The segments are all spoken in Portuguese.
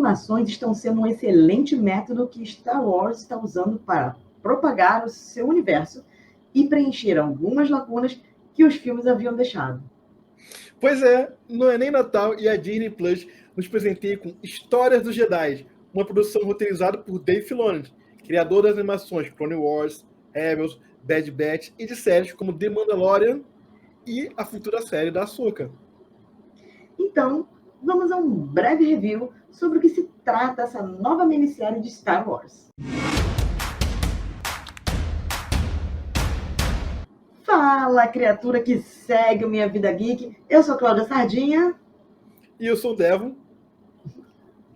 animações estão sendo um excelente método que Star Wars está usando para propagar o seu universo e preencher algumas lacunas que os filmes haviam deixado. Pois é, não é nem Natal e a Disney Plus nos presenteia com Histórias dos Jedi, uma produção roteirizada por Dave Filoni, criador das animações Clone Wars, Rebels, Bad Batch e de séries como The Mandalorian e a futura série da Ahsoka. Então, vamos a um breve review sobre o que se trata essa nova minissérie de Star Wars. Fala, criatura que segue o Minha Vida Geek. Eu sou Cláudia Sardinha. E eu sou o Devon.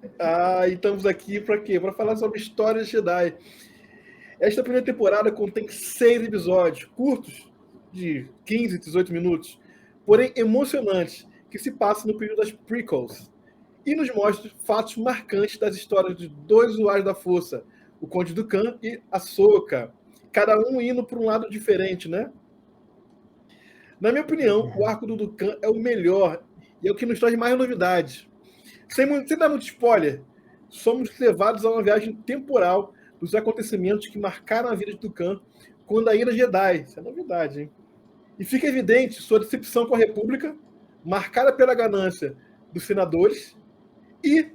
E estamos aqui para quê? Para falar sobre Histórias de Jedi. Esta primeira temporada contém 6 episódios, curtos, de 15, 18 minutos, porém emocionantes, que se passam no período das prequels. E nos mostra fatos marcantes das histórias de 2 usuários da força, o Conde Dooku e Ahsoka, cada um indo para um lado diferente, né? Na minha opinião, o arco do Dooku é o melhor e é o que nos traz mais novidades. Sem dar muito spoiler, somos levados a uma viagem temporal dos acontecimentos que marcaram a vida de Dooku quando a Ira Jedi. Isso é novidade, hein? E fica evidente sua decepção com a República, marcada pela ganância dos senadores e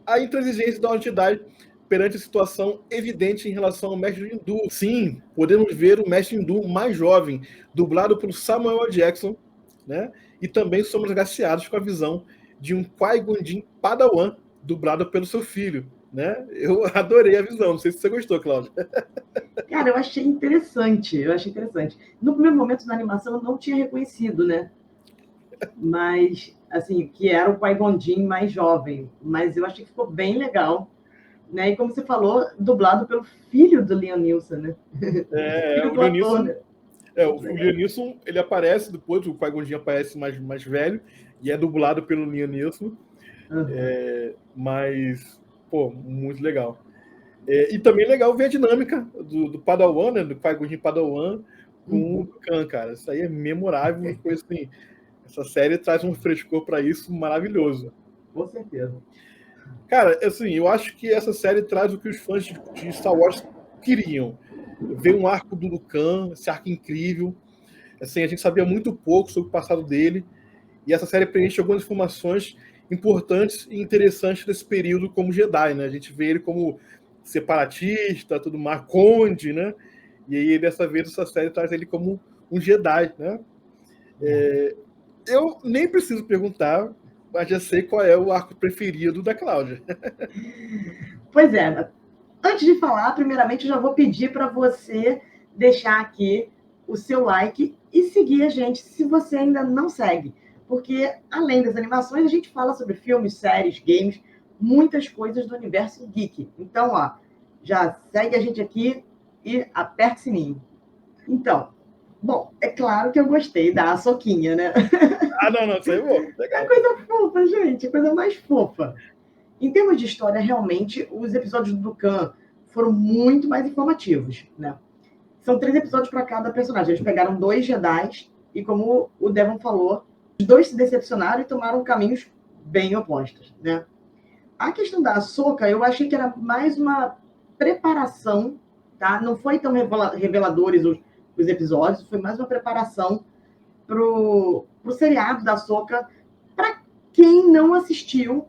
a intransigência da Ordem Jedi perante a situação evidente em relação ao Mestre Windu. Sim, podemos ver o Mestre Windu mais jovem, dublado pelo Samuel L. Jackson, né? E também somos agraciados com a visão de um Qui-Gon Jinn Padawan, dublado pelo seu filho, né? Eu adorei a visão, não sei se você gostou, Cláudia. Cara, eu achei interessante, No primeiro momento da animação eu não tinha reconhecido, né? Mas, assim, que era o Qui-Gon Jinn mais jovem. Mas eu achei que ficou bem legal, né? E como você falou, dublado pelo filho do Liam Neeson, né? Filho O do ator, né? Liam Neeson, ele aparece depois, o Qui-Gon Jinn aparece mais velho, e é dublado pelo Liam Neeson. Mas, pô, muito legal. E também é legal ver a dinâmica do Padawan, né, do Qui-Gon Jinn Padawan com o Khan, cara. Isso aí é memorável, uma coisa assim. Essa série traz um frescor para isso maravilhoso. Com certeza. Cara, assim, eu acho que essa série traz o que os fãs de Star Wars queriam. Ver um arco do Khan, esse arco incrível. Assim, a gente sabia muito pouco sobre o passado dele, e essa série preenche algumas informações importantes e interessantes desse período como Jedi, né? A gente vê ele como separatista, tudo mais, conde, né? E aí, dessa vez, essa série traz ele como um Jedi, né? Eu nem preciso perguntar, mas já sei qual é o arco preferido da Cláudia. Pois é. Antes de falar, primeiramente, eu já vou pedir para você deixar aqui o seu like e seguir a gente, se você ainda não segue. Porque, além das animações, a gente fala sobre filmes, séries, games, muitas coisas do universo geek. Então, ó, já segue a gente aqui e aperta o sininho. Então, bom, é claro que eu gostei da Ahsoquinha, né? Não, isso aí é bom. Legal. É coisa fofa, gente, coisa mais fofa. Em termos de história, realmente, os episódios do Khan foram muito mais informativos, né? São 3 episódios para cada personagem. Eles pegaram 2 Jedi e, como o Devon falou, os 2 se decepcionaram e tomaram caminhos bem opostos, né? A questão da Ahsoka, eu achei que era mais uma preparação, tá? Não foi tão reveladores os episódios, foi mais uma preparação pro seriado da Ahsoka, para quem não assistiu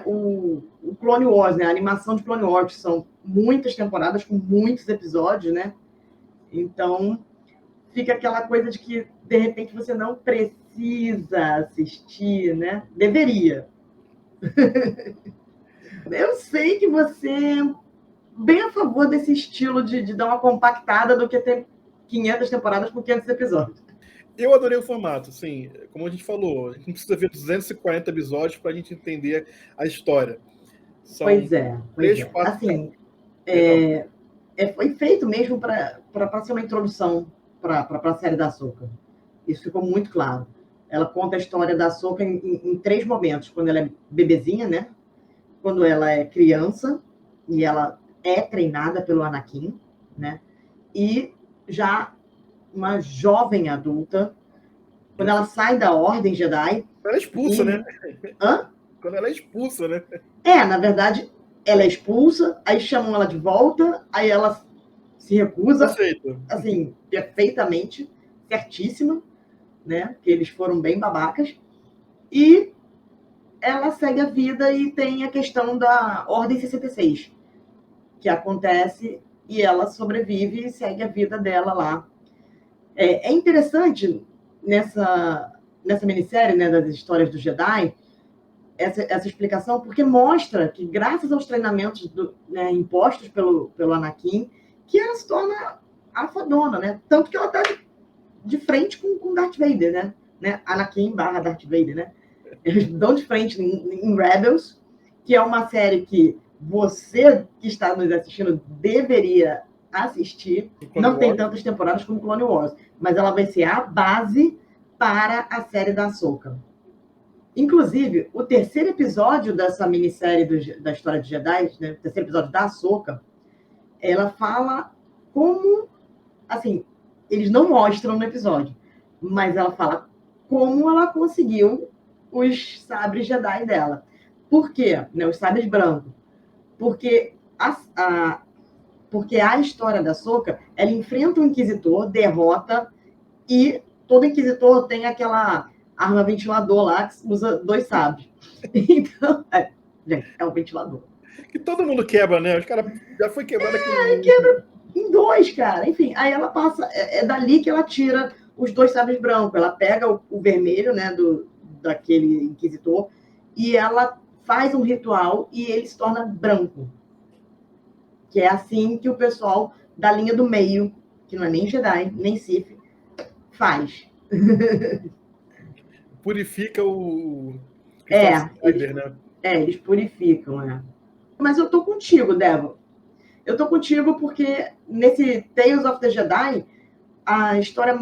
o Clone Wars, né? A animação de Clone Wars, que são muitas temporadas com muitos episódios, né? Então, fica aquela coisa de que, de repente, você não precisa assistir, né? Deveria. Eu sei que você é bem a favor desse estilo de dar uma compactada do que ter 500 temporadas com 500 episódios. Eu adorei o formato, assim, como a gente falou, a gente não precisa ver 240 episódios para a gente entender a história. São Pois é. 4 Assim, foi feito mesmo para ser uma introdução para a série da Ahsoka. Isso ficou muito claro. Ela conta a história da Ahsoka em 3 momentos. Quando ela é bebezinha, né? Quando ela é criança e ela é treinada pelo Anakin, né? E já uma jovem adulta, quando ela sai da Ordem Jedi. Ela é expulsa, né? Hã? Quando ela é expulsa, né? Na verdade, ela é expulsa, aí chamam ela de volta, aí ela se recusa, Aceito. assim, perfeitamente, certíssima, né? Porque eles foram bem babacas. E ela segue a vida e tem a questão da Ordem 66, que acontece e ela sobrevive e segue a vida dela lá. É interessante nessa minissérie, né, das histórias do Jedi, essa explicação, porque mostra que, graças aos treinamentos né, impostos pelo Anakin, que ela se torna a fodona, né? Tanto que ela tá de frente com Darth Vader, né? Anakin / Darth Vader, né? Eles dão de frente em Rebels, que é uma série que você que está nos assistindo deveria assistir. Não tem tantas temporadas como Clone Wars, mas ela vai ser a base para a série da Ahsoka. Inclusive, o terceiro episódio dessa minissérie da história de Jedi, né, o terceiro episódio da Ahsoka, ela fala como, assim, eles não mostram no episódio, mas ela fala como ela conseguiu os sabres Jedi dela. Por quê? Né, os sabres brancos. Porque porque a história da Ahsoka, ela enfrenta o Inquisitor, derrota, e todo Inquisitor tem aquela arma ventilador lá que usa 2 sabres. Então, gente, é um ventilador. Que todo mundo quebra, né? Os caras já foi quebrado aqui. Quebra em 2, cara. Enfim, aí ela passa. É dali que ela tira os 2 sabres brancos. Ela pega o vermelho, né, daquele Inquisitor, e ela faz um ritual e ele se torna branco. Que é assim que o pessoal da linha do meio, que não é nem Jedi, nem Sith, faz. Purifica o Eles, né? eles purificam, né? Mas eu tô contigo, Débora. Eu tô contigo porque nesse Tales of the Jedi, a história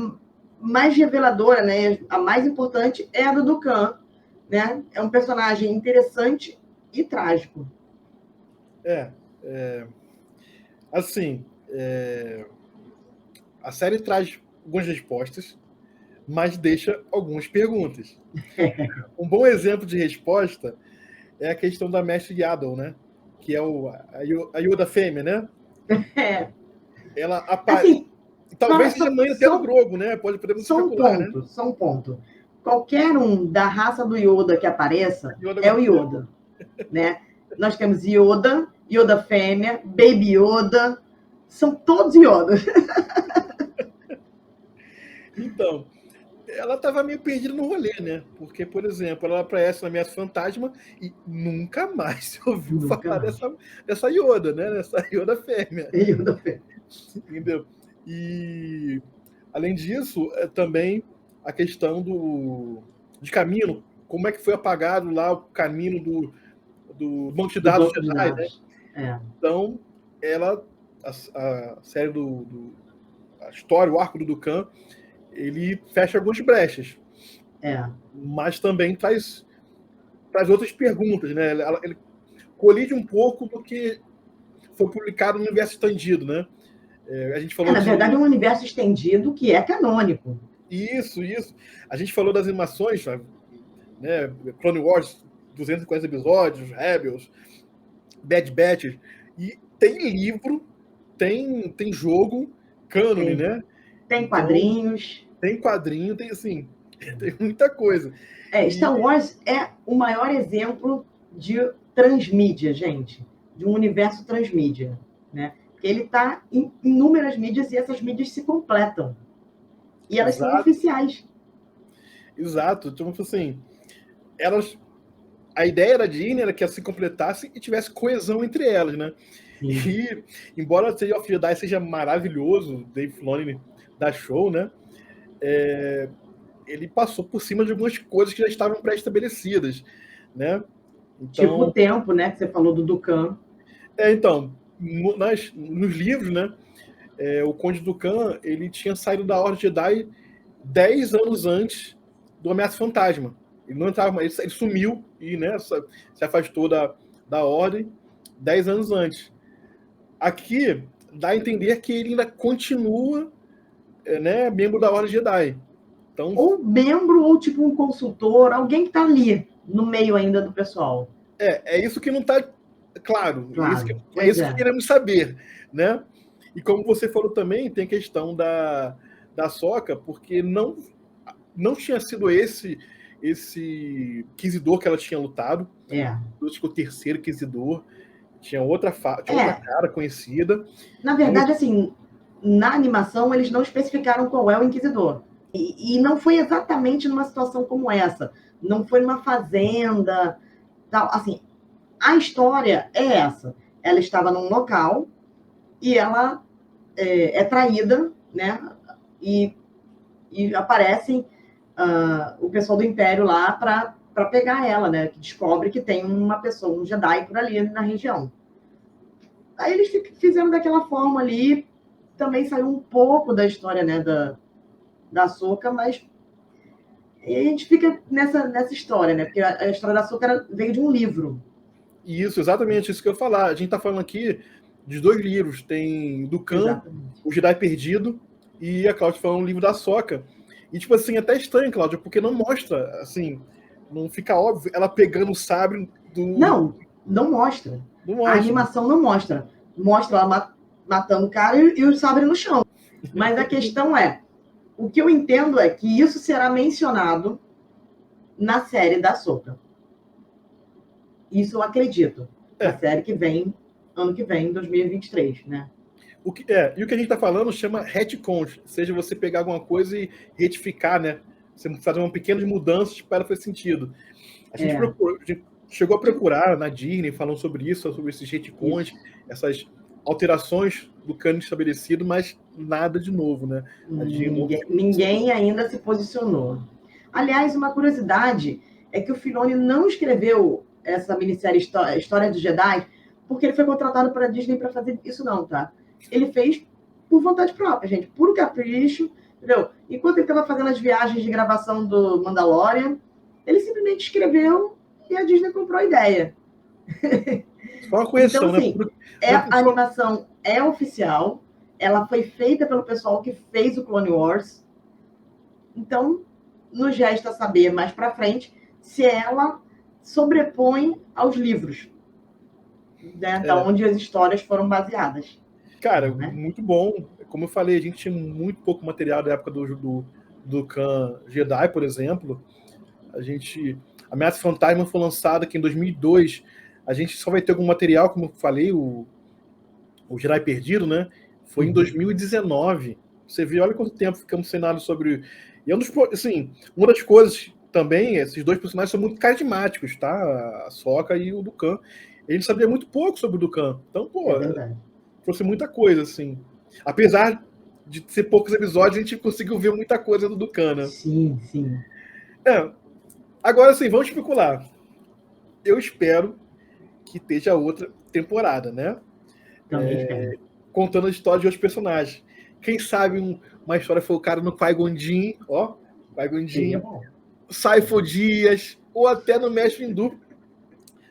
mais reveladora, né, a mais importante é a do Dukan, né? É um personagem interessante e trágico. Assim, a série traz algumas respostas, mas deixa algumas perguntas. Um bom exemplo de resposta é a questão da Mestre Yaddle, né? Que é a Yoda fêmea, né? Ela assim, talvez seja mãe até do Grogu, né? Podemos especular, né? Só um ponto. Qualquer um da raça do Yoda que apareça é o Yoda, né? Nós temos Yoda, Yoda fêmea, Baby Yoda, são todos Yoda. Então, ela estava meio perdida no rolê, né? Porque, por exemplo, ela aparece na Ameaça Fantasma e nunca mais se ouviu falar dessa Yoda, né? Dessa Yoda fêmea. Yoda fêmea. Entendeu? E, além disso, também a questão de caminho, como é que foi apagado lá o caminho do Monte de Dados Jedi, né? Então, a série a história, o arco do Dukan, ele fecha algumas brechas. Mas também traz outras perguntas, né? Ele colide um pouco do que foi publicado no universo estendido, né? A gente falou na verdade, é um universo estendido que é canônico. Isso. A gente falou das animações, né? Clone Wars, 240 episódios, Rebels, Bad Batch, e tem livro, tem jogo, cânone, né? Tem quadrinhos. Tem quadrinho, tem assim, tem muita coisa. Star Wars é o maior exemplo de transmídia, gente, de um universo transmídia, né? Porque ele está em inúmeras mídias e essas mídias se completam. E elas são oficiais. Exato. Então, assim, a ideia da Disney era que elas se completassem e tivesse coesão entre elas, né? Sim. E, embora Tales of Jedi seja maravilhoso, Dave Filoni dá show, né? Ele passou por cima de algumas coisas que já estavam pré-estabelecidas, né? Então, tipo o tempo, né? Que você falou do Dukan. Então, nos livros, né? O Conde Dukan, ele tinha saído da Ordem Jedi 10 anos antes do Ameaça Fantasma. Ele não entrava, ele sumiu e, né, se afastou da Ordem 10 anos antes. Aqui dá a entender que ele ainda continua, né, membro da Ordem Jedi. Então, ou membro, ou tipo um consultor, alguém que está ali no meio ainda do pessoal. É isso que não está claro. Claro, É pois isso que é. queremos saber, né? E como você falou também, tem a questão da Sokka, porque não tinha sido esse Inquisidor que ela tinha lutado. É. Acho que o terceiro Inquisidor tinha outra É, cara conhecida. na E verdade, assim, na animação eles não especificaram qual é o Inquisidor. E não foi exatamente numa situação como essa. Não foi numa fazenda, tal. Assim, a história é essa. Ela estava num local e ela é traída, né? E, e aparecem o pessoal do Império lá para pegar ela, né? Que descobre que tem uma pessoa, um Jedi por ali na região. Aí eles fizeram daquela forma ali, também saiu um pouco da história, né, da Ahsoka, mas a gente fica nessa história, né? Porque a história da Ahsoka veio de um livro. isso, exatamente isso que eu ia falar. A gente está falando aqui de 2 livros. Tem do Khan, Exatamente. O Jedi Perdido, e a Cláudia falando um livro da Sokka. E, tipo assim, até estranho, Cláudia, porque não mostra, assim, não fica óbvio ela pegando o sabre Não mostra. do A monstro. animação não mostra. Mostra ela matando o cara e o sabre no chão. Mas a questão é, o que eu entendo é que isso será mencionado na série da Ahsoka. Isso eu acredito. Na É, série que vem, ano que vem, 2023, né? e o que a gente está falando chama retcons, seja você pegar alguma coisa e retificar, né? Você fazer uma pequena mudança para fazer sentido. A gente, É, a gente chegou a procurar na Disney, falando sobre isso, sobre esses retcons, isso. essas alterações do cânone estabelecido, mas nada de novo, né? A Disney não Ninguém ainda se posicionou. Aliás, uma curiosidade é que o Filoni não escreveu essa minissérie História dos Jedi porque ele foi contratado para a Disney para fazer isso, não, tá? Ele fez por vontade própria, gente, puro capricho, entendeu? Enquanto ele estava fazendo as viagens de gravação do Mandalorian, ele simplesmente escreveu e a Disney comprou a ideia. Só uma Então, correção, né? assim, a animação é oficial, ela foi feita pelo pessoal que fez o Clone Wars. Então, nos resta saber mais para frente se ela sobrepõe aos livros, né, da onde as histórias foram baseadas. Cara, Né? muito bom. Como eu falei, a gente tinha muito pouco material da época do Khan Jedi, por exemplo. A Ameaça Fantasma foi lançada aqui em 2002. A gente só vai ter algum material, como eu falei, o Jedi Perdido, né? Foi em 2019. Você vê, olha quanto tempo ficamos sem nada sobre. E é assim, uma das coisas também, esses 2 personagens são muito carismáticos, tá? A Sokka e o Dukan. A gente sabia muito pouco sobre o Dukan. Então, pô, É verdade. trouxe muita coisa, assim. Apesar de ser poucos episódios, a gente conseguiu ver muita coisa do Dukan, né? Sim, sim. Agora, sim, vamos especular. Eu espero que esteja outra temporada, né? Também espero. Contando a história de outros personagens. Quem sabe uma história focada no Qui-Gon Jinn, ó, Qui-Gon Seria Jinn, bom. Saifo Dias, ou até no Mestre Windu.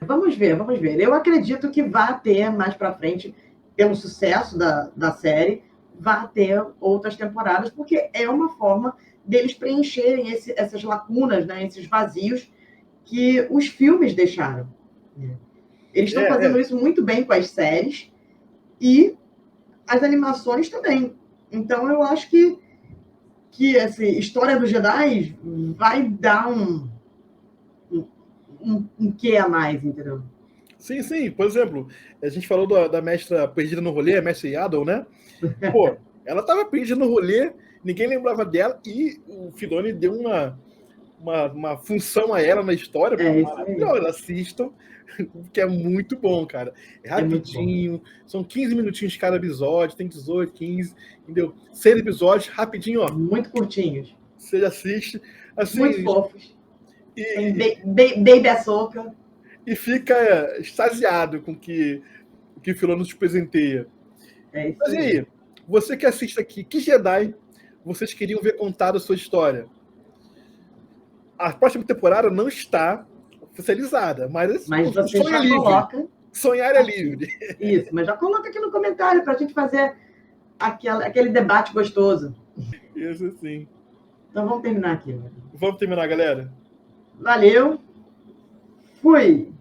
Vamos ver, vamos ver. Eu acredito que vai ter mais para frente, pelo sucesso da série, vai ter outras temporadas, porque é uma forma deles preencherem essas lacunas, né, esses vazios que os filmes deixaram. Eles estão fazendo isso muito bem com as séries e as animações também. Então eu acho que essa história do Jedi vai dar um quê a mais, entendeu? Sim, sim. Por exemplo, a gente falou da mestra perdida no rolê, a mestra Yaddle, né? Pô, ela tava perdida no rolê, ninguém lembrava dela, e o Filoni deu uma função a ela na história É isso aí. maravilhosa. Assistam, que é muito bom, cara. É É muito bom. rapidinho, são 15 minutinhos cada episódio, tem 18, 15, entendeu? 6 episódios, rapidinho, ó. Muito curtinhos. Você assiste, Muito assim, fofos. Tem e, Baby Ahsoka. e fica extasiado com o que o Filoni nos presenteia. É isso Mas e aí. aí, você que assiste aqui, que Jedi vocês queriam ver contada a sua história? A próxima temporada não está oficializada, mas Mas o você sonho é já livre. coloca Sonhar é aqui. livre. Isso, mas já coloca aqui no comentário para a gente fazer aquele debate gostoso. Isso sim. Então vamos terminar aqui. Vamos terminar, galera? Valeu. Fui.